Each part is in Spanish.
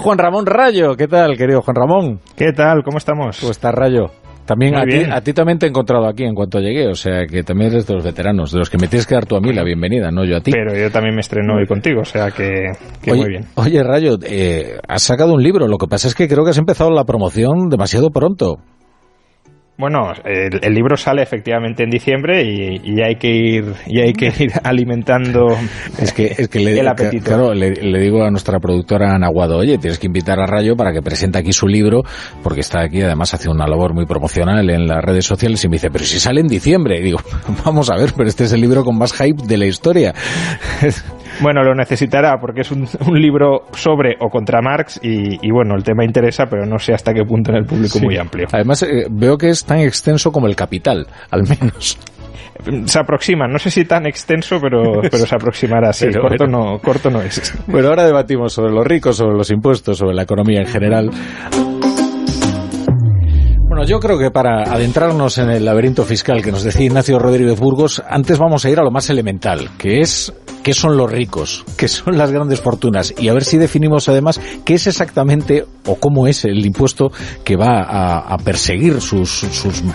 Juan Ramón Rayo. ¿Qué tal, querido Juan Ramón? ¿Qué tal? ¿Cómo estamos? ¿Cómo estás, Rayo? También a ti también te he encontrado aquí en cuanto llegué, o sea que también eres de los veteranos, de los que me tienes que dar tú a mí la bienvenida, no yo a ti. Pero yo también me estreno hoy contigo, o sea que oye, muy bien. Oye, Rayo, has sacado un libro, lo que pasa es que creo que has empezado la promoción demasiado pronto. Bueno, el libro sale efectivamente en diciembre y hay que ir alimentando el apetito. Claro, le digo a nuestra productora Ana Aguado, oye, tienes que invitar a Rayo para que presente aquí su libro, porque está aquí, además hace una labor muy promocional en las redes sociales, y me dice, pero si sale en diciembre. Y digo, vamos a ver, pero este es el libro con más hype de la historia. Bueno, lo necesitará porque es un libro sobre o contra Marx y bueno, el tema interesa, pero no sé hasta qué punto en el público muy amplio. Además, veo que es tan extenso como El Capital, al menos. Se aproxima, no sé si tan extenso, pero se aproximará, sí, pero, corto no es. Bueno, ahora debatimos sobre los ricos, sobre los impuestos, sobre la economía en general. Bueno, yo creo que para adentrarnos en el laberinto fiscal que nos decía Ignacio Rodríguez Burgos, antes vamos a ir a lo más elemental, que es qué son los ricos, qué son las grandes fortunas, y a ver si definimos además qué es exactamente o cómo es el impuesto que va a perseguir sus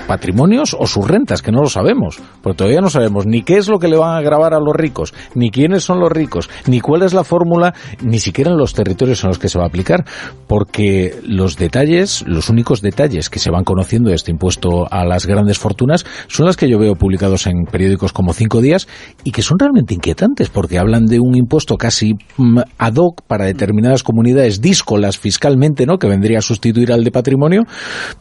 patrimonios o sus rentas, que no lo sabemos, porque todavía no sabemos ni qué es lo que le van a gravar a los ricos, ni quiénes son los ricos, ni cuál es la fórmula, ni siquiera en los territorios en los que se va a aplicar, porque los detalles, los únicos detalles que se van conociendo de este impuesto a las grandes fortunas son las que yo veo publicados en periódicos como 5 Días y que son realmente inquietantes, porque hablan de un impuesto casi ad hoc para determinadas comunidades díscolas fiscalmente, ¿no?, que vendría a sustituir al de patrimonio,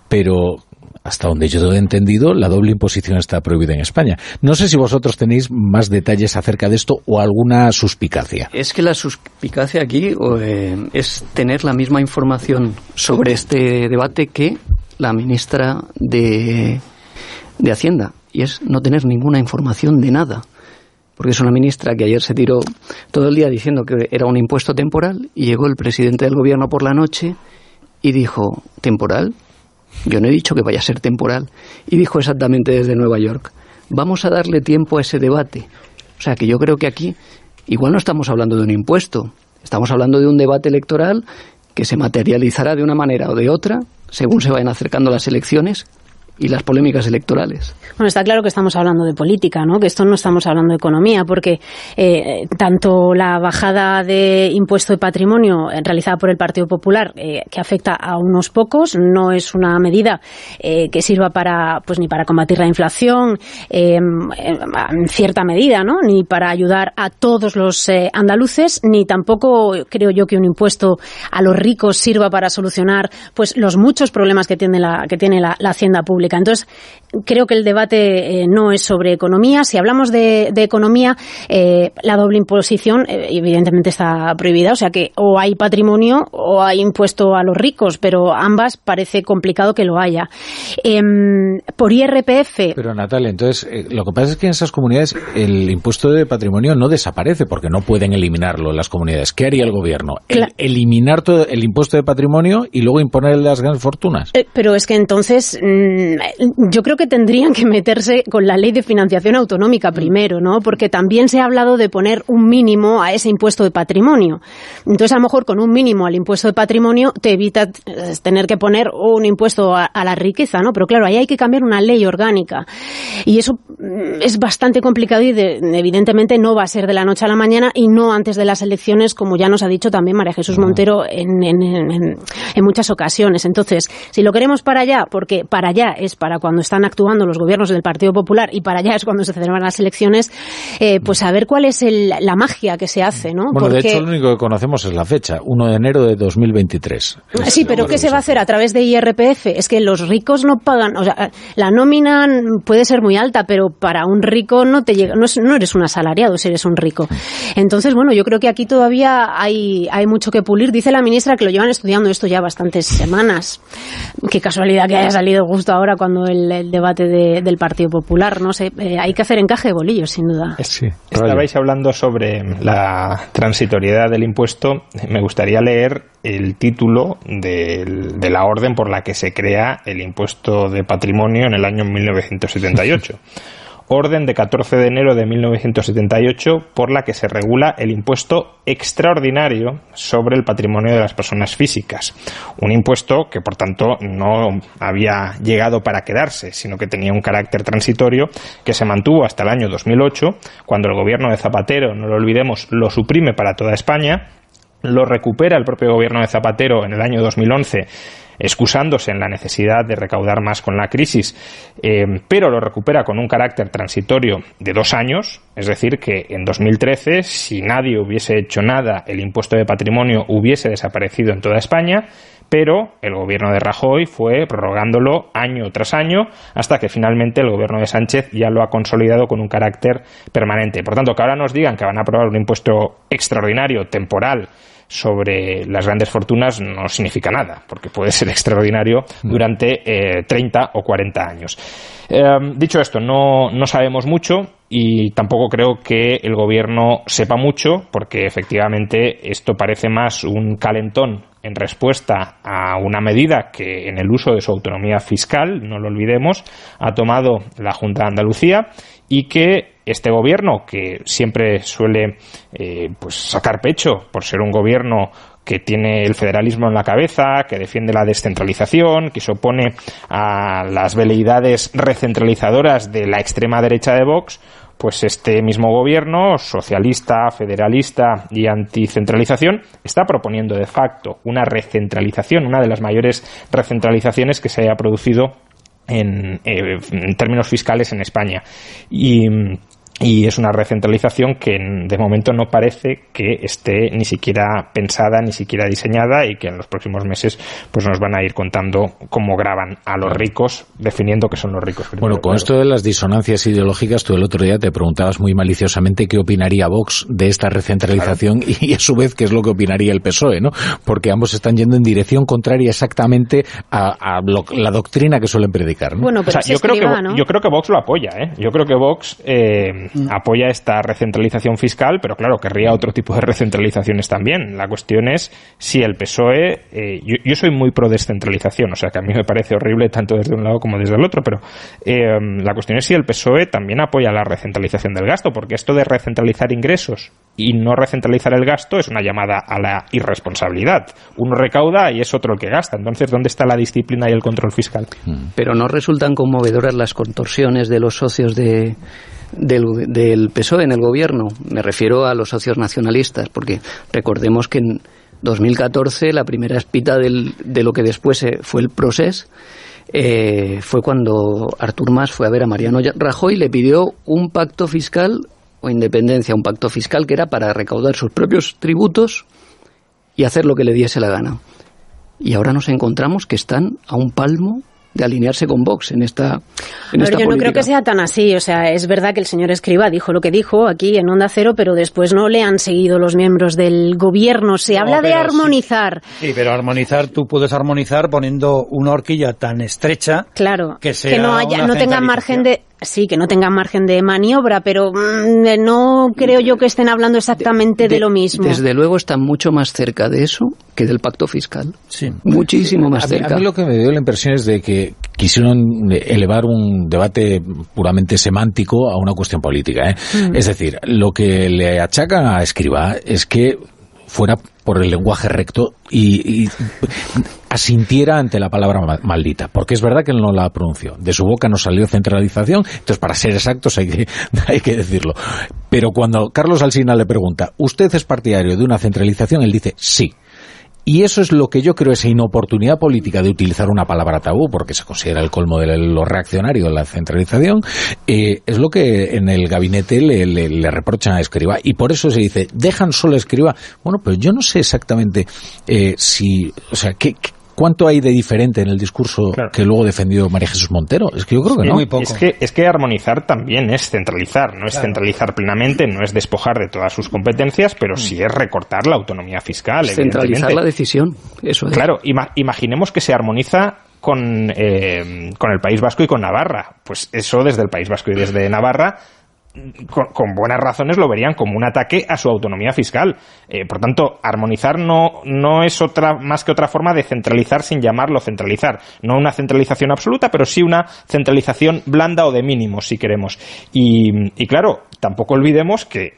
pero hasta donde yo he entendido, la doble imposición está prohibida en España. No sé si vosotros tenéis más detalles acerca de esto o alguna suspicacia. Es que la suspicacia aquí es tener la misma información sobre este debate que la ministra de Hacienda, y es no tener ninguna información de nada. Porque es una ministra que ayer se tiró todo el día diciendo que era un impuesto temporal y llegó el presidente del gobierno por la noche y dijo, ¿temporal? Yo no he dicho que vaya a ser temporal. Y dijo exactamente desde Nueva York, vamos a darle tiempo a ese debate. O sea que yo creo que aquí igual no estamos hablando de un impuesto, estamos hablando de un debate electoral que se materializará de una manera o de otra según se vayan acercando las elecciones y las polémicas electorales. Bueno, está claro que estamos hablando de política, ¿no? Que esto no estamos hablando de economía, porque tanto la bajada de impuesto de patrimonio realizada por el Partido Popular, que afecta a unos pocos, no es una medida que sirva para, pues ni para combatir la inflación, en cierta medida, ¿no?, ni para ayudar a todos los andaluces, ni tampoco creo yo que un impuesto a los ricos sirva para solucionar, pues, los muchos problemas que tiene la hacienda pública. Entonces, creo que el debate no es sobre economía. Si hablamos de economía, la doble imposición evidentemente está prohibida. O sea que o hay patrimonio o hay impuesto a los ricos, pero ambas parece complicado que lo haya. Por IRPF... Pero, Natalia, entonces, lo que pasa es que en esas comunidades el impuesto de patrimonio no desaparece porque no pueden eliminarlo las comunidades. ¿Qué haría el gobierno? Eliminar todo el impuesto de patrimonio y luego imponer las grandes fortunas. Pero es que entonces... yo creo que tendrían que meterse con la ley de financiación autonómica primero, ¿no? Porque también se ha hablado de poner un mínimo a ese impuesto de patrimonio. Entonces, a lo mejor con un mínimo al impuesto de patrimonio te evita tener que poner un impuesto a la riqueza, ¿no? Pero claro, ahí hay que cambiar una ley orgánica. Y eso es bastante complicado y evidentemente no va a ser de la noche a la mañana y no antes de las elecciones, como ya nos ha dicho también María Jesús Montero en muchas ocasiones. Entonces, si lo queremos para allá, porque para allá es para cuando están actuando los gobiernos del Partido Popular y para allá es cuando se celebran las elecciones, pues a ver cuál es la magia que se hace, ¿no? Bueno, porque... de hecho, lo único que conocemos es la fecha, 1 de enero de 2023. Sí, pero ¿qué se va a hacer a través de IRPF? Es que los ricos no pagan, o sea, la nómina puede ser muy alta, pero para un rico no te llega, no eres un asalariado si eres un rico. Entonces, bueno, yo creo que aquí todavía hay mucho que pulir. Dice la ministra que lo llevan estudiando esto ya bastantes semanas. Qué casualidad que haya salido justo ahora cuando el debate del Partido Popular, no sé, hay que hacer encaje de bolillos, sin duda. Sí, estabais hablando sobre la transitoriedad del impuesto. Me gustaría leer el título de la orden por la que se crea el impuesto de patrimonio en el año 1978. orden de 14 de enero de 1978 por la que se regula el impuesto extraordinario sobre el patrimonio de las personas físicas. Un impuesto que, por tanto, no había llegado para quedarse, sino que tenía un carácter transitorio que se mantuvo hasta el año 2008, cuando el gobierno de Zapatero, no lo olvidemos, lo suprime para toda España. Lo recupera el propio gobierno de Zapatero en el año 2011, excusándose en la necesidad de recaudar más con la crisis, pero lo recupera con un carácter transitorio de 2 años, es decir, que en 2013, si nadie hubiese hecho nada, el impuesto de patrimonio hubiese desaparecido en toda España, pero el gobierno de Rajoy fue prorrogándolo año tras año hasta que finalmente el gobierno de Sánchez ya lo ha consolidado con un carácter permanente. Por tanto, que ahora nos digan que van a aprobar un impuesto extraordinario, temporal, sobre las grandes fortunas no significa nada, porque puede ser extraordinario durante 30 o 40 años. Dicho esto, no sabemos mucho y tampoco creo que el gobierno sepa mucho, porque efectivamente esto parece más un calentón en respuesta a una medida que, en el uso de su autonomía fiscal, no lo olvidemos, ha tomado la Junta de Andalucía, y que este gobierno, que siempre suele sacar pecho por ser un gobierno que tiene el federalismo en la cabeza, que defiende la descentralización, que se opone a las veleidades recentralizadoras de la extrema derecha de Vox, pues este mismo gobierno, socialista, federalista y anticentralización, está proponiendo de facto una recentralización, una de las mayores recentralizaciones que se haya producido en términos fiscales en España. Y es una recentralización que de momento no parece que esté ni siquiera pensada, ni siquiera diseñada, y que en los próximos meses pues nos van a ir contando cómo graban a los ricos, definiendo qué son los ricos. Bueno, con esto de las disonancias ideológicas, tú el otro día te preguntabas muy maliciosamente qué opinaría Vox de esta recentralización, claro, y a su vez qué es lo que opinaría el PSOE, ¿no? Porque ambos están yendo en dirección contraria exactamente a la doctrina que suelen predicar, ¿no? Bueno, pero yo creo que Vox lo apoya, ¿eh? Yo creo que Vox apoya esta recentralización fiscal, pero claro, querría otro tipo de recentralizaciones también. La cuestión es si el PSOE... yo soy muy pro descentralización, o sea que a mí me parece horrible tanto desde un lado como desde el otro, pero la cuestión es si el PSOE también apoya la recentralización del gasto, porque esto de recentralizar ingresos y no recentralizar el gasto es una llamada a la irresponsabilidad. Uno recauda y es otro el que gasta. Entonces, ¿dónde está la disciplina y el control fiscal? Pero ¿no resultan conmovedoras las contorsiones de los socios del PSOE en el gobierno? Me refiero a los socios nacionalistas, porque recordemos que en 2014 la primera espita de lo que después fue el Procés fue cuando Artur Mas fue a ver a Mariano Rajoy y le pidió un pacto fiscal o independencia, un pacto fiscal que era para recaudar sus propios tributos y hacer lo que le diese la gana. Y ahora nos encontramos que están a un palmo de alinearse con Vox en esta política. Yo no creo que sea tan así. O sea, es verdad que el señor Escrivá dijo lo que dijo aquí en Onda Cero, pero después no le han seguido los miembros del gobierno. Se habla de armonizar. Sí, pero armonizar, tú puedes armonizar poniendo una horquilla tan estrecha, claro, que no tengan margen de... Sí, que no tengan margen de maniobra, pero no creo yo que estén hablando exactamente de lo mismo. Desde luego están mucho más cerca de eso que del pacto fiscal. Sí. Muchísimo más cerca. A mí lo que me dio la impresión es de que quisieron elevar un debate puramente semántico a una cuestión política, ¿eh? Es decir, lo que le achacan a Escrivá es que fuera por el lenguaje recto y asintiera ante la palabra maldita, porque es verdad que él no la pronunció. De su boca no salió centralización, entonces para ser exactos hay que decirlo. Pero cuando Carlos Alsina le pregunta, ¿usted es partidario de una centralización?, él dice sí. Y eso es lo que yo creo, esa inoportunidad política de utilizar una palabra tabú, porque se considera el colmo de lo reaccionario, la centralización, es lo que en el gabinete le reprochan a Escrivá. Y por eso se dice, dejan solo a Escrivá. Bueno, pero yo no sé exactamente ¿cuánto hay de diferente en el discurso que luego defendió María Jesús Montero? Es que yo creo que no. Muy poco. Es que armonizar también es centralizar, no es centralizar plenamente, no es despojar de todas sus competencias, pero sí es recortar la autonomía fiscal. Centralizar la decisión, eso es. Claro, imaginemos que se armoniza con el País Vasco y con Navarra. Pues eso desde el País Vasco y desde Navarra con buenas razones lo verían como un ataque a su autonomía fiscal. Por tanto, armonizar no es más que otra forma de centralizar sin llamarlo centralizar. No una centralización absoluta, pero sí una centralización blanda o de mínimos, si queremos. Y claro, tampoco olvidemos que,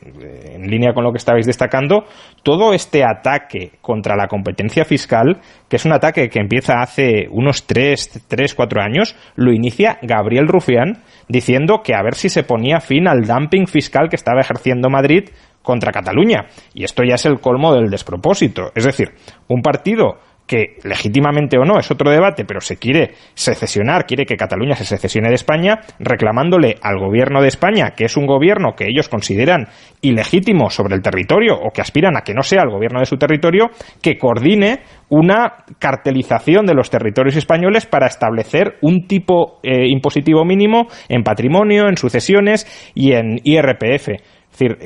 en línea con lo que estabais destacando, todo este ataque contra la competencia fiscal, que es un ataque que empieza hace unos 4 años, lo inicia Gabriel Rufián diciendo que a ver si se ponía fin al dumping fiscal que estaba ejerciendo Madrid contra Cataluña. Y esto ya es el colmo del despropósito. Es decir, un partido que, legítimamente o no, es otro debate, pero se quiere secesionar, quiere que Cataluña se secesione de España, reclamándole al gobierno de España, que es un gobierno que ellos consideran ilegítimo sobre el territorio, o que aspiran a que no sea el gobierno de su territorio, que coordine una cartelización de los territorios españoles para establecer un tipo impositivo mínimo en patrimonio, en sucesiones y en IRPF. Es decir,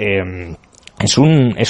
es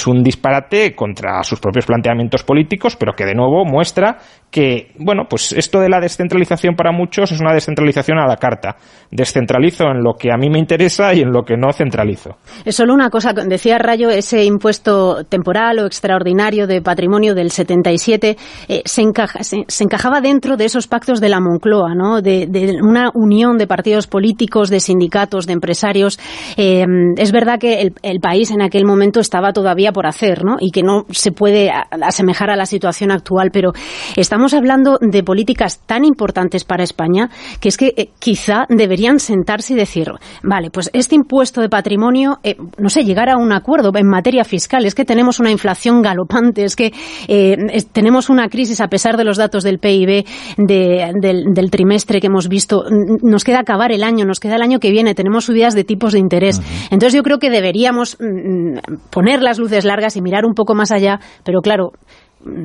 un disparate contra sus propios planteamientos políticos, pero que de nuevo muestra que, bueno, pues esto de la descentralización para muchos es una descentralización a la carta. Descentralizo en lo que a mí me interesa y en lo que no centralizo. Es solo una cosa, decía Rayo, ese impuesto temporal o extraordinario de patrimonio del 77 se encajaba dentro de esos pactos de la Moncloa, ¿no? De una unión de partidos políticos, de sindicatos, de empresarios. Es verdad que el país en aquel momento estaba todavía por hacer, ¿no? Y que no se puede asemejar a la situación actual, pero estamos hablando de políticas tan importantes para España que es que quizá deberían sentarse y decir, vale, pues este impuesto de patrimonio, no sé, llegar a un acuerdo en materia fiscal. Es que tenemos una inflación galopante, es que tenemos una crisis a pesar de los datos del PIB del trimestre que hemos visto. Nos queda acabar el año, nos queda el año que viene, tenemos subidas de tipos de interés. Entonces yo creo que deberíamos poner las luces largas y mirar un poco más allá, pero claro,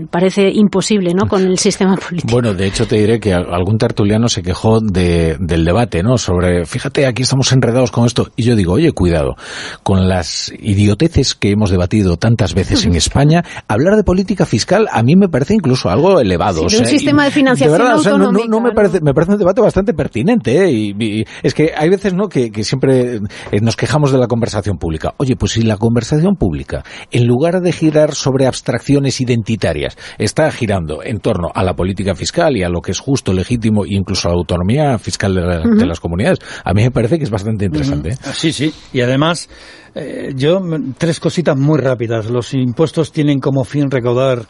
parece imposible, ¿no?, con el sistema político. Bueno, de hecho te diré que algún tertuliano se quejó del debate, ¿no?, sobre, fíjate, aquí estamos enredados con esto, y yo digo, oye, cuidado, con las idioteces que hemos debatido tantas veces en España, hablar de política fiscal a mí me parece incluso algo elevado. Sí, o sea, un sistema de financiación de verdad, autonómica, no me parece un debate bastante pertinente, y es que hay veces, ¿no?, que siempre nos quejamos de la conversación pública. Oye, pues si la conversación pública, en lugar de girar sobre abstracciones identitarias, está girando en torno a la política fiscal y a lo que es justo, legítimo e incluso a la autonomía fiscal de las comunidades, a mí me parece que es bastante interesante. Sí, y además yo, 3 cositas muy rápidas. Los impuestos tienen como fin recaudar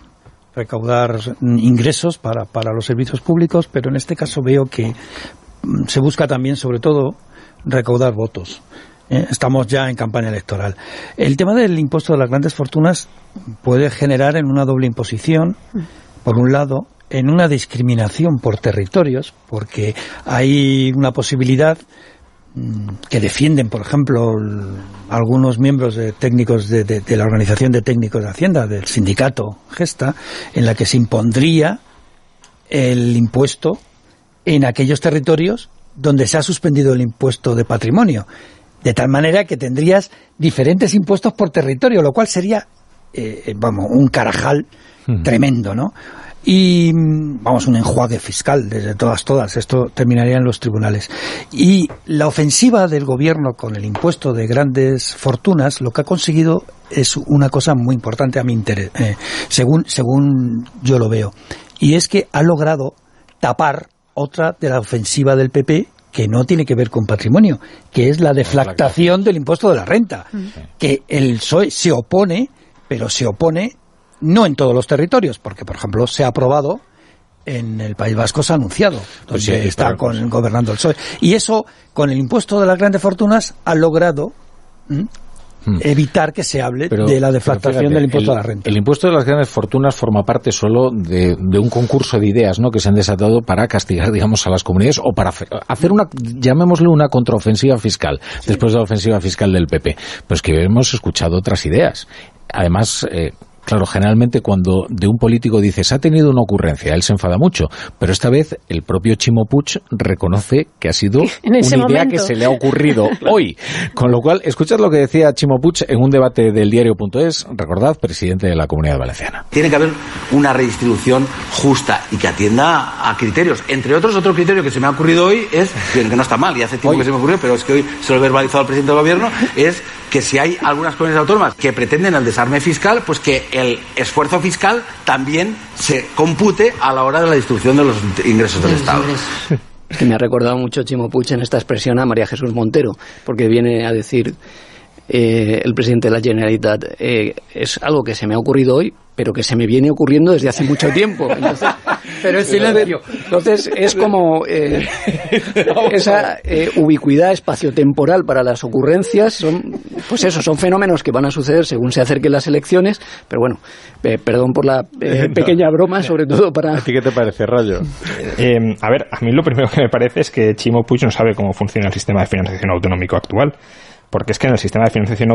ingresos para los servicios públicos, pero en este caso veo que se busca también, sobre todo, recaudar votos. Estamos ya en campaña electoral. El tema del impuesto de las grandes fortunas puede generar en una doble imposición, por un lado, en una discriminación por territorios, porque hay una posibilidad que defienden, por ejemplo, algunos miembros técnicos de la Organización de Técnicos de Hacienda, del sindicato Gesta, en la que se impondría el impuesto en aquellos territorios donde se ha suspendido el impuesto de patrimonio. De tal manera que tendrías diferentes impuestos por territorio, lo cual sería, un carajal tremendo, ¿no? Y, un enjuague fiscal desde todas. Esto terminaría en los tribunales. Y la ofensiva del gobierno con el impuesto de grandes fortunas, lo que ha conseguido es una cosa muy importante a mi interés, según yo lo veo. Y es que ha logrado tapar otra de la ofensiva del PP, que no tiene que ver con patrimonio, que es la deflactación del impuesto de la renta, que el PSOE se opone, pero se opone no en todos los territorios, porque, por ejemplo, se ha aprobado en el País Vasco, se ha anunciado, donde está gobernando el PSOE. Y eso, con el impuesto de las grandes fortunas, ha logrado evitar que se hable de la deflactación del impuesto a la renta. El impuesto de las grandes fortunas forma parte solo de un concurso de ideas, ¿no?, que se han desatado para castigar, digamos, a las comunidades o para hacer llamémosle una contraofensiva fiscal, después de la ofensiva fiscal del PP. Pues que hemos escuchado otras ideas. Además, Claro, generalmente cuando de un político dices ha tenido una ocurrencia, él se enfada mucho, pero esta vez el propio Chimo Puig reconoce que ha sido una idea que se le ha ocurrido hoy. Con lo cual, escuchad lo que decía Chimo Puig en un debate del diario.es, recordad, presidente de la Comunidad Valenciana. Tiene que haber una redistribución justa y que atienda a criterios. Entre otros, otro criterio que se me ha ocurrido hoy es, que no está mal, y hace tiempo que se me ocurrió, pero es que hoy se lo he verbalizado al presidente del gobierno, es que si hay algunas comunidades autónomas que pretenden el desarme fiscal, pues que el esfuerzo fiscal también se compute a la hora de la distribución de los ingresos del Estado. Es que me ha recordado mucho Chimo Puig en esta expresión a María Jesús Montero, porque viene a decir el presidente de la Generalitat, es algo que se me ha ocurrido hoy, pero que se me viene ocurriendo desde hace mucho tiempo. Entonces, pero es silencio. Entonces es como esa ubicuidad espaciotemporal para las ocurrencias. Son fenómenos que van a suceder según se acerquen las elecciones. Pero bueno, perdón por la pequeña broma, sobre todo para... ¿A ti qué te parece, Rayo? A ver, a mí lo primero que me parece es que Chimo Puig no sabe cómo funciona el sistema de financiación autonómico actual. Porque es que en el sistema de financiación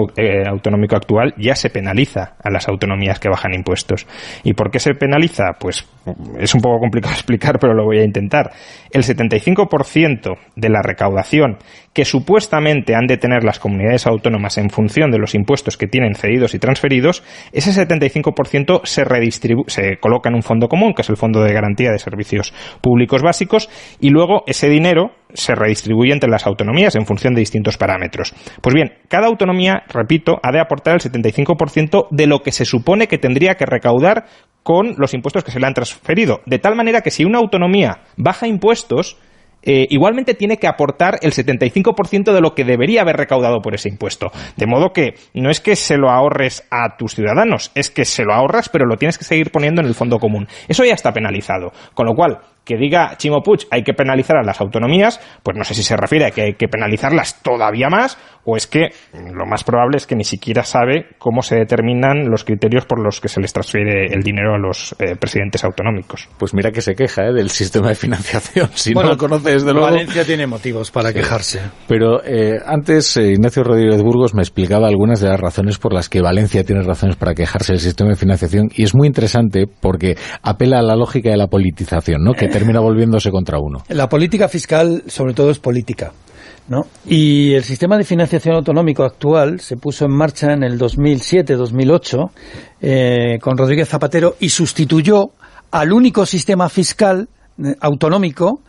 autonómico actual ya se penaliza a las autonomías que bajan impuestos. ¿Y por qué se penaliza? Pues es un poco complicado explicar, pero lo voy a intentar. El 75% de la recaudación que supuestamente han de tener las comunidades autónomas en función de los impuestos que tienen cedidos y transferidos, ese 75% se coloca en un fondo común, que es el Fondo de Garantía de Servicios Públicos Básicos, y luego ese dinero se redistribuye entre las autonomías en función de distintos parámetros. Pues bien, cada autonomía, repito, ha de aportar el 75% de lo que se supone que tendría que recaudar con los impuestos que se le han transferido. De tal manera que si una autonomía baja impuestos, igualmente tiene que aportar el 75% de lo que debería haber recaudado por ese impuesto. De modo que no es que se lo ahorres a tus ciudadanos, es que se lo ahorras, pero lo tienes que seguir poniendo en el fondo común. Eso ya está penalizado. Con lo cual, que diga Chimo Puig hay que penalizar a las autonomías, pues no sé si se refiere a que hay que penalizarlas todavía más, o es que lo más probable es que ni siquiera sabe cómo se determinan los criterios por los que se les transfiere el dinero a los presidentes autonómicos. Pues mira que se queja del sistema de financiación, si no lo conoce desde luego. Valencia tiene motivos para quejarse. Pero antes Ignacio Rodríguez Burgos me explicaba algunas de las razones por las que Valencia tiene razones para quejarse del sistema de financiación, y es muy interesante porque apela a la lógica de la politización, ¿no? Que termina volviéndose contra uno. La política fiscal, sobre todo, es política, ¿no? Y el sistema de financiación autonómico actual se puso en marcha en el 2007-2008 con Rodríguez Zapatero y sustituyó al único sistema fiscal autonómico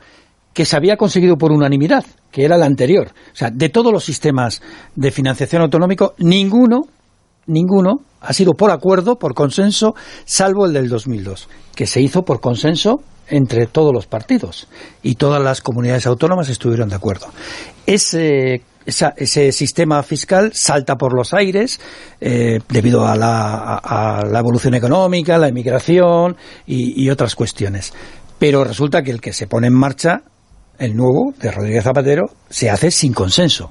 que se había conseguido por unanimidad, que era el anterior. O sea, de todos los sistemas de financiación autonómico, ninguno ha sido por acuerdo, por consenso, salvo el del 2002, que se hizo por consenso entre todos los partidos y todas las comunidades autónomas estuvieron de acuerdo. Ese sistema fiscal salta por los aires debido a la evolución económica, la inmigración y otras cuestiones. Pero resulta que el que se pone en marcha, el nuevo, de Rodríguez Zapatero, se hace sin consenso.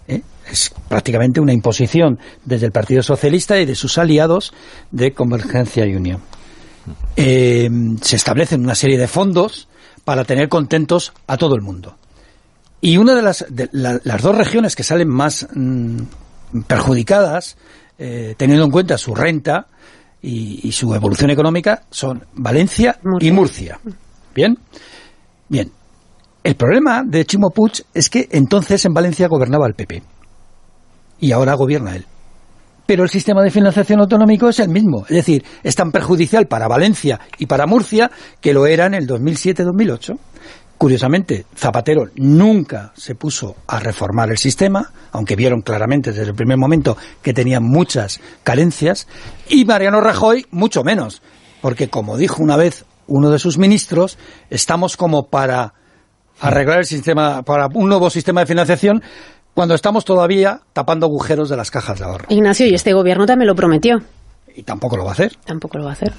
Es prácticamente una imposición desde el Partido Socialista y de sus aliados de Convergencia y Unión. Se establecen una serie de fondos para tener contentos a todo el mundo. Y una de las dos regiones que salen más perjudicadas, teniendo en cuenta su renta y su evolución económica, son Valencia y Murcia. Bien. El problema de Chimo Puig es que entonces en Valencia gobernaba el PP y ahora gobierna él. Pero el sistema de financiación autonómico es el mismo. Es decir, es tan perjudicial para Valencia y para Murcia que lo era en el 2007-2008. Curiosamente, Zapatero nunca se puso a reformar el sistema, aunque vieron claramente desde el primer momento que tenía muchas carencias, y Mariano Rajoy mucho menos, porque como dijo una vez uno de sus ministros, estamos como para arreglar el sistema, para un nuevo sistema de financiación, cuando estamos todavía tapando agujeros de las cajas de ahorro. Ignacio, y este gobierno también lo prometió. Y tampoco lo va a hacer. Tampoco lo va a hacer.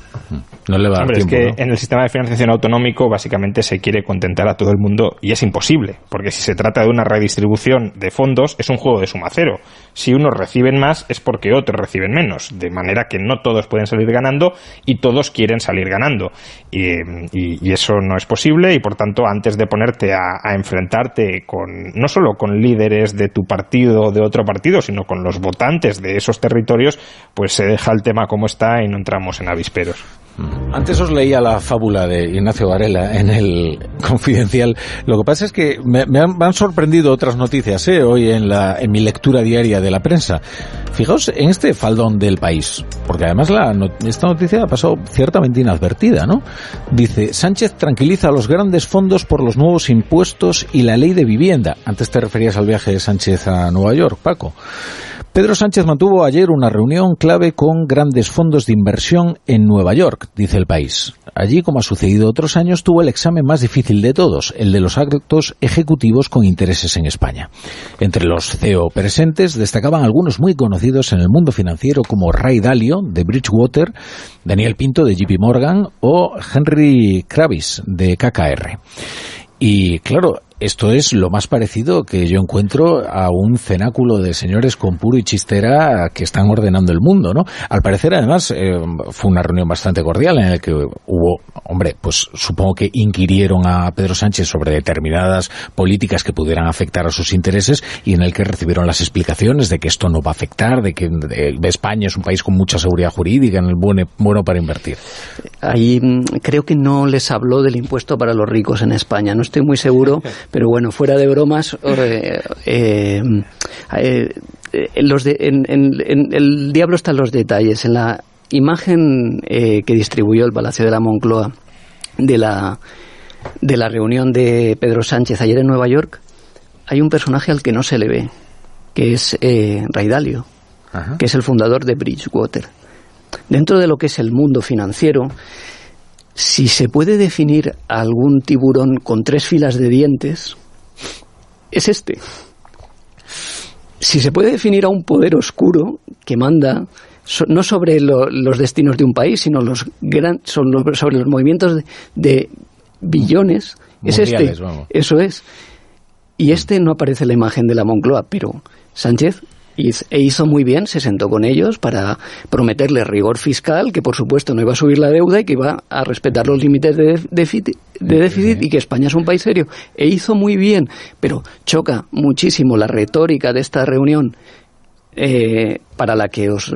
No le va a dar tiempo, es que ¿no? En el sistema de financiación autonómico básicamente se quiere contentar a todo el mundo y es imposible, porque si se trata de una redistribución de fondos es un juego de suma cero. si unos reciben más es porque otros reciben menos, de manera que no todos pueden salir ganando y todos quieren salir ganando. Y eso no es posible, y por tanto, antes de ponerte a enfrentarte no solo con líderes de tu partido o de otro partido, sino con los votantes de esos territorios, pues se deja el tema como está y no entramos en avisperos. Antes os leía la fábula de Ignacio Varela en el Confidencial. Lo que pasa es que me han sorprendido otras noticias hoy en mi lectura diaria de la prensa. Fijaos en este faldón del País, porque además esta noticia ha pasado ciertamente inadvertida, ¿no? Dice: Sánchez tranquiliza a los grandes fondos por los nuevos impuestos y la ley de vivienda. Antes te referías al viaje de Sánchez a Nueva York, Paco. Pedro Sánchez mantuvo ayer una reunión clave con grandes fondos de inversión en Nueva York, dice El País. Allí, como ha sucedido otros años, tuvo el examen más difícil de todos, el de los altos ejecutivos con intereses en España. Entre los CEO presentes destacaban algunos muy conocidos en el mundo financiero como Ray Dalio, de Bridgewater, Daniel Pinto, de JP Morgan, o Henry Kravis, de KKR. Y claro, esto es lo más parecido que yo encuentro a un cenáculo de señores con puro y chistera que están ordenando el mundo, ¿no? Al parecer, además, fue una reunión bastante cordial en la que hubo, pues supongo que inquirieron a Pedro Sánchez sobre determinadas políticas que pudieran afectar a sus intereses, y en el que recibieron las explicaciones de que esto no va a afectar, de que España es un país con mucha seguridad jurídica, en el bueno para invertir. Ahí creo que no les habló del impuesto para los ricos en España, no estoy muy seguro. Pero bueno, fuera de bromas, el diablo está en los detalles. En la imagen que distribuyó el Palacio de la Moncloa de la reunión de Pedro Sánchez ayer en Nueva York, hay un personaje al que no se le ve, que es Ray Dalio, que es el fundador de Bridgewater. Dentro de lo que es el mundo financiero, si se puede definir a algún tiburón con 3 filas de dientes, es este. Si se puede definir a un poder oscuro que manda no sobre los destinos de un país, sino sobre los movimientos de billones, es este. Vamos. Eso es. Y no aparece en la imagen de la Moncloa, pero Sánchez hizo muy bien, se sentó con ellos para prometerles rigor fiscal, que por supuesto no iba a subir la deuda y que iba a respetar los límites de déficit y que España es un país serio. Hizo muy bien, pero choca muchísimo la retórica de esta reunión, para la que os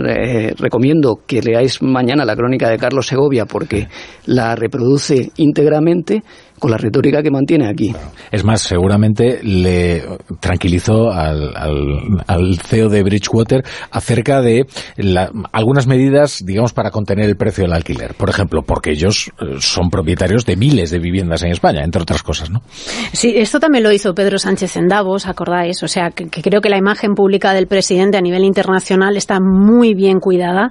recomiendo que leáis mañana la crónica de Carlos Segovia, porque la reproduce íntegramente con la retórica que mantiene aquí. Es más, seguramente le tranquilizó al CEO de Bridgewater acerca de algunas medidas, digamos, para contener el precio del alquiler. Por ejemplo, porque ellos son propietarios de miles de viviendas en España, entre otras cosas, ¿no? Sí, esto también lo hizo Pedro Sánchez en Davos, ¿acordáis? O sea, que creo que la imagen pública del presidente a nivel internacional está muy bien cuidada.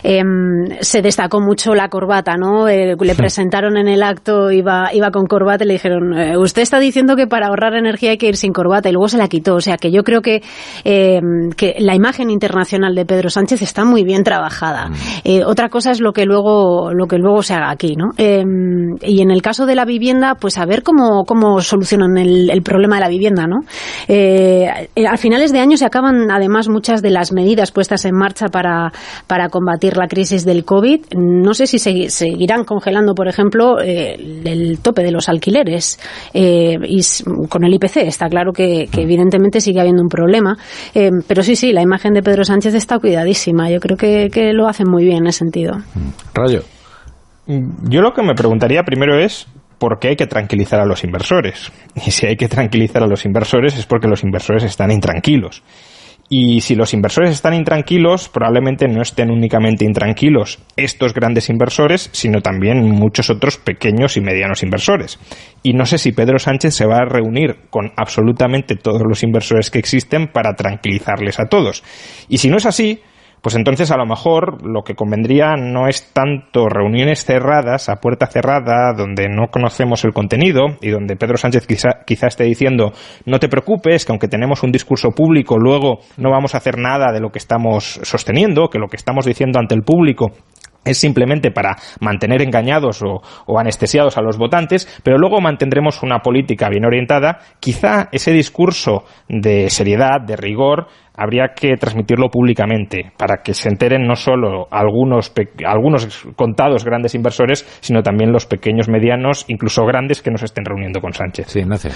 Se destacó mucho la corbata, ¿no? Le presentaron en el acto, iba con corbata, y le dijeron: usted está diciendo que para ahorrar energía hay que ir sin corbata, y luego se la quitó. O sea, que yo creo que la imagen internacional de Pedro Sánchez está muy bien trabajada. Otra cosa es lo que luego se haga aquí, ¿no? Y en el caso de la vivienda, pues a ver cómo solucionan el problema de la vivienda, ¿no? A finales de año se acaban además muchas de las medidas puestas en marcha para combatir la crisis del COVID. No sé si seguirán congelando, por ejemplo, el tope de los alquileres, y con el IPC está claro que evidentemente sigue habiendo un problema, pero sí, la imagen de Pedro Sánchez está cuidadísima. Yo creo que lo hacen muy bien en ese sentido. Rayo. Yo lo que me preguntaría primero es ¿por qué hay que tranquilizar a los inversores? Y si hay que tranquilizar a los inversores es porque los inversores están intranquilos. Y si los inversores están intranquilos, probablemente no estén únicamente intranquilos estos grandes inversores, sino también muchos otros pequeños y medianos inversores. Y no sé si Pedro Sánchez se va a reunir con absolutamente todos los inversores que existen para tranquilizarles a todos. Y si no es así, pues entonces a lo mejor lo que convendría no es tanto reuniones cerradas, a puerta cerrada, donde no conocemos el contenido y donde Pedro Sánchez quizá esté diciendo: no te preocupes, que aunque tenemos un discurso público, luego no vamos a hacer nada de lo que estamos sosteniendo, que lo que estamos diciendo ante el público es simplemente para mantener engañados o anestesiados a los votantes, pero luego mantendremos una política bien orientada. Quizá ese discurso de seriedad, de rigor, habría que transmitirlo públicamente para que se enteren no solo algunos contados grandes inversores, sino también los pequeños, medianos, incluso grandes que no se estén reuniendo con Sánchez. Sí, Ignacio.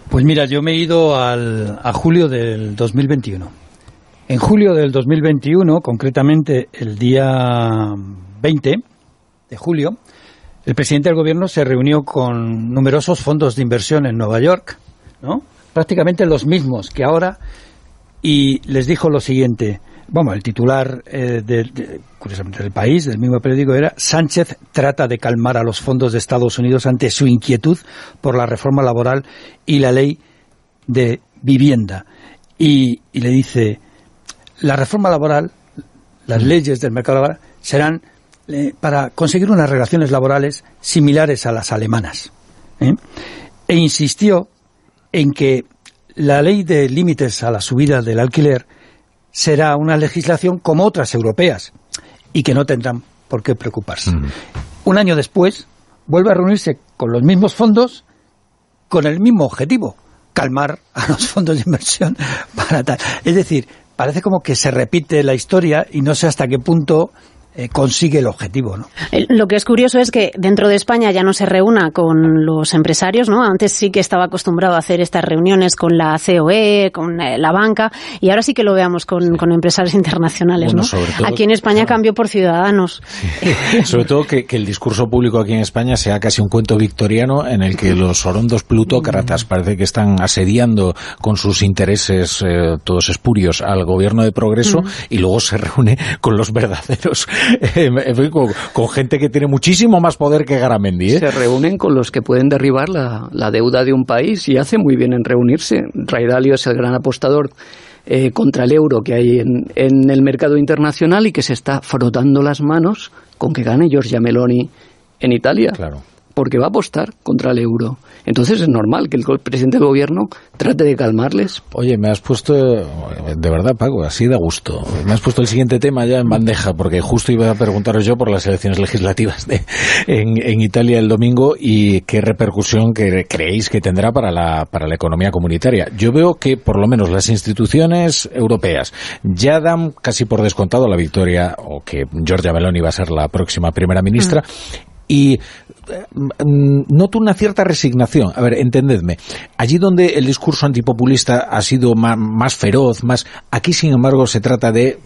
Pues mira, yo me he ido a julio del 2021. En julio del 2021, concretamente el día 20 de julio, el presidente del gobierno se reunió con numerosos fondos de inversión en Nueva York, ¿no? Prácticamente los mismos que ahora, y les dijo lo siguiente. Bueno, el titular curiosamente del País, del mismo periódico, era: Sánchez trata de calmar a los fondos de Estados Unidos ante su inquietud por la reforma laboral y la ley de vivienda. Y le dice: la reforma laboral, las leyes del mercado laboral serán para conseguir unas relaciones laborales similares a las alemanas. E insistió en que la ley de límites a la subida del alquiler será una legislación como otras europeas y que no tendrán por qué preocuparse. Un año después vuelve a reunirse con los mismos fondos con el mismo objetivo: calmar a los fondos de inversión para tal. Es decir, parece como que se repite la historia y no sé hasta qué punto consigue el objetivo, ¿no? Lo que es curioso es que dentro de España ya no se reúna con los empresarios, ¿no? Antes sí que estaba acostumbrado a hacer estas reuniones con la COE, con la banca, y ahora sí que lo veamos con empresarios internacionales, bueno, ¿no? Todo, aquí en España cambió por Ciudadanos. Sí. Sobre todo que el discurso público aquí en España sea casi un cuento victoriano en el que los orondos plutócratas parece que están asediando con sus intereses todos espurios al gobierno de progreso, y luego se reúne con los verdaderos con gente que tiene muchísimo más poder que Garamendi, ¿eh? Se reúnen con los que pueden derribar la deuda de un país, y hace muy bien en reunirse. Ray Dalio es el gran apostador contra el euro que hay en el mercado internacional, y que se está frotando las manos con que gane Giorgia Meloni en Italia. Claro. Porque va a apostar contra el euro. Entonces es normal que el presidente del gobierno trate de calmarles. Oye, me has puesto, de verdad, Paco, así da gusto. Me has puesto el siguiente tema ya en bandeja, porque justo iba a preguntaros yo por las elecciones legislativas en Italia el domingo, y qué repercusión creéis que tendrá para la economía comunitaria. Yo veo que por lo menos las instituciones europeas ya dan casi por descontado la victoria, o que Giorgia Meloni va a ser la próxima primera ministra. Y noto una cierta resignación. A ver, entendedme. Allí donde el discurso antipopulista ha sido más feroz, aquí sin embargo se trata de,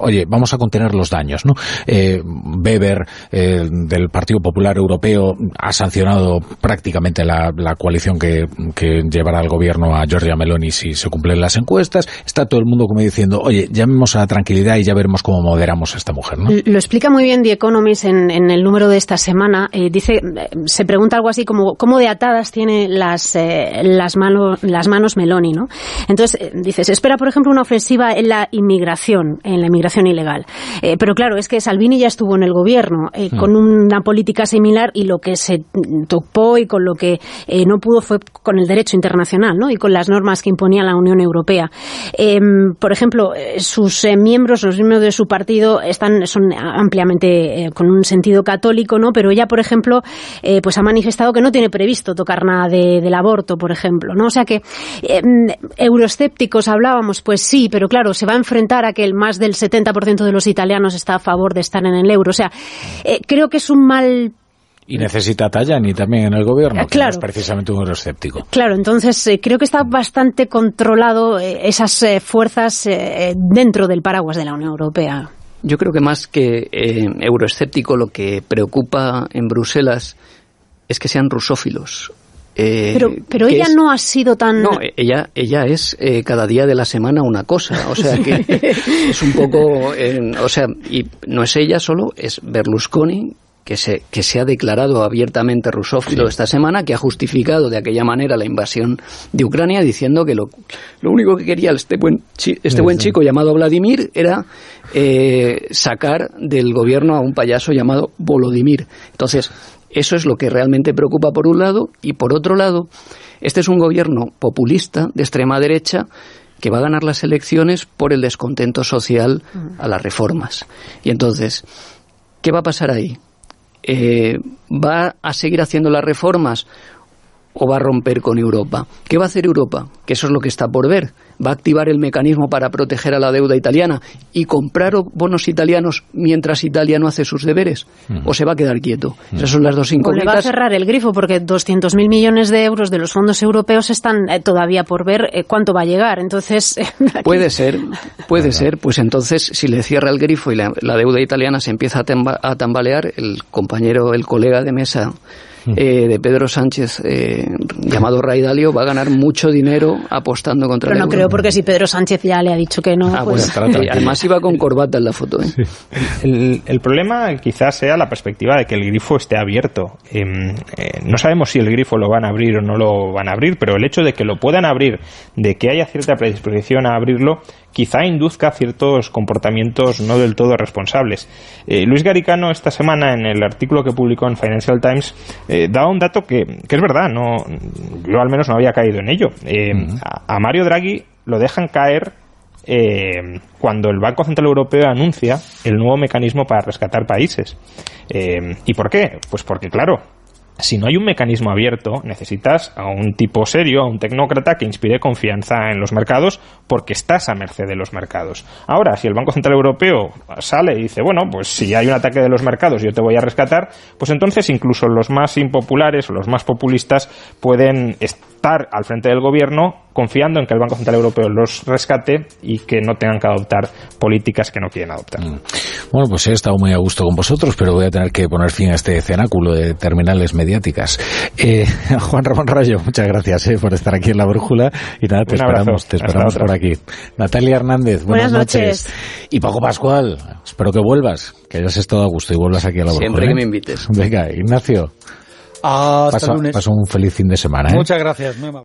oye, vamos a contener los daños, ¿no? Weber, del Partido Popular Europeo, ha sancionado prácticamente la coalición que llevará al gobierno a Giorgia Meloni si se cumplen las encuestas. Está todo el mundo como diciendo, oye, llamemos a la tranquilidad y ya veremos cómo moderamos a esta mujer, ¿no? Lo explica muy bien The Economist en el número de esta semana. Se pregunta algo así como ¿cómo de atadas tiene las manos Meloni, ¿no? Entonces dice, se espera por ejemplo una ofensiva en la inmigración ilegal, pero claro, es que Salvini ya estuvo en el gobierno con una política similar, y lo que se topó y con lo que no pudo fue con el derecho internacional, ¿no? Y con las normas que imponía la Unión Europea. Por ejemplo, sus miembros, los miembros de su partido son ampliamente con un sentido católico, ¿no? Pero ella, por ejemplo, pues ha manifestado que no tiene previsto tocar nada del aborto, por ejemplo, ¿no? O sea que euroescépticos hablábamos, pues sí, pero claro, se va a enfrentar a que el más del 70% de los italianos está a favor de estar en el euro. O sea, creo que es un mal... Y necesita a Tajani también en el gobierno, que claro, no es precisamente un euroescéptico. Claro, entonces creo que está bastante controlado esas fuerzas dentro del paraguas de la Unión Europea. Yo creo que más que euroescéptico, lo que preocupa en Bruselas es que sean rusófilos. Pero ella no ha sido tan... No, ella es cada día de la semana una cosa, o sea que es un poco... o sea, y no es ella solo, es Berlusconi, que se ha declarado abiertamente rusófilo esta semana, que ha justificado de aquella manera la invasión de Ucrania, diciendo que lo único que quería este buen chico llamado Vladimir era sacar del gobierno a un payaso llamado Volodymyr. Entonces, eso es lo que realmente preocupa por un lado, y por otro lado, este es un gobierno populista de extrema derecha que va a ganar las elecciones por el descontento social a las reformas. Y entonces... ¿Qué va a pasar ahí? ¿Va a seguir haciendo las reformas o va a romper con Europa? ¿Qué va a hacer Europa? Que eso es lo que está por ver. ¿Va a activar el mecanismo para proteger a la deuda italiana y comprar bonos italianos mientras Italia no hace sus deberes? ¿O se va a quedar quieto? Esas son las dos incógnitas. O le va a cerrar el grifo, porque 200.000 millones de euros de los fondos europeos están todavía por ver cuánto va a llegar. Entonces puede ser. Pues entonces, si le cierra el grifo y la deuda italiana se empieza a tambalear, el colega de mesa de Pedro Sánchez, llamado Ray Dalio, va a ganar mucho dinero apostando contra el euro. Pero no creo, porque si Pedro Sánchez ya le ha dicho que no, pues... Bueno, además iba con corbata en la foto. Sí. El problema quizás sea la perspectiva de que el grifo esté abierto. No sabemos si el grifo lo van a abrir o no lo van a abrir, pero el hecho de que lo puedan abrir, de que haya cierta predisposición a abrirlo, quizá induzca ciertos comportamientos no del todo responsables. Luis Garicano esta semana, en el artículo que publicó en Financial Times, daba un dato que es verdad, yo al menos no había caído en ello. A Mario Draghi lo dejan caer cuando el Banco Central Europeo anuncia el nuevo mecanismo para rescatar países. ¿Y por qué? Pues porque, claro, si no hay un mecanismo abierto, necesitas a un tipo serio, a un tecnócrata que inspire confianza en los mercados, porque estás a merced de los mercados. Ahora, si el Banco Central Europeo sale y dice, bueno, pues si hay un ataque de los mercados y yo te voy a rescatar, pues entonces incluso los más impopulares o los más populistas pueden estar al frente del gobierno confiando en que el Banco Central Europeo los rescate y que no tengan que adoptar políticas que no quieren adoptar. Bueno, pues he estado muy a gusto con vosotros, pero voy a tener que poner fin a este cenáculo de terminales mediáticas. Juan Ramón Rayo, muchas gracias por estar aquí en La Brújula, y nada, te esperamos por aquí. Natalia Hernández, buenas noches. Y Paco Pascual, espero que vuelvas, que hayas estado a gusto y vuelvas aquí a La Brújula. Siempre que me invites. Venga, Ignacio. Hasta lunes. Pasa un feliz fin de semana. Muchas gracias.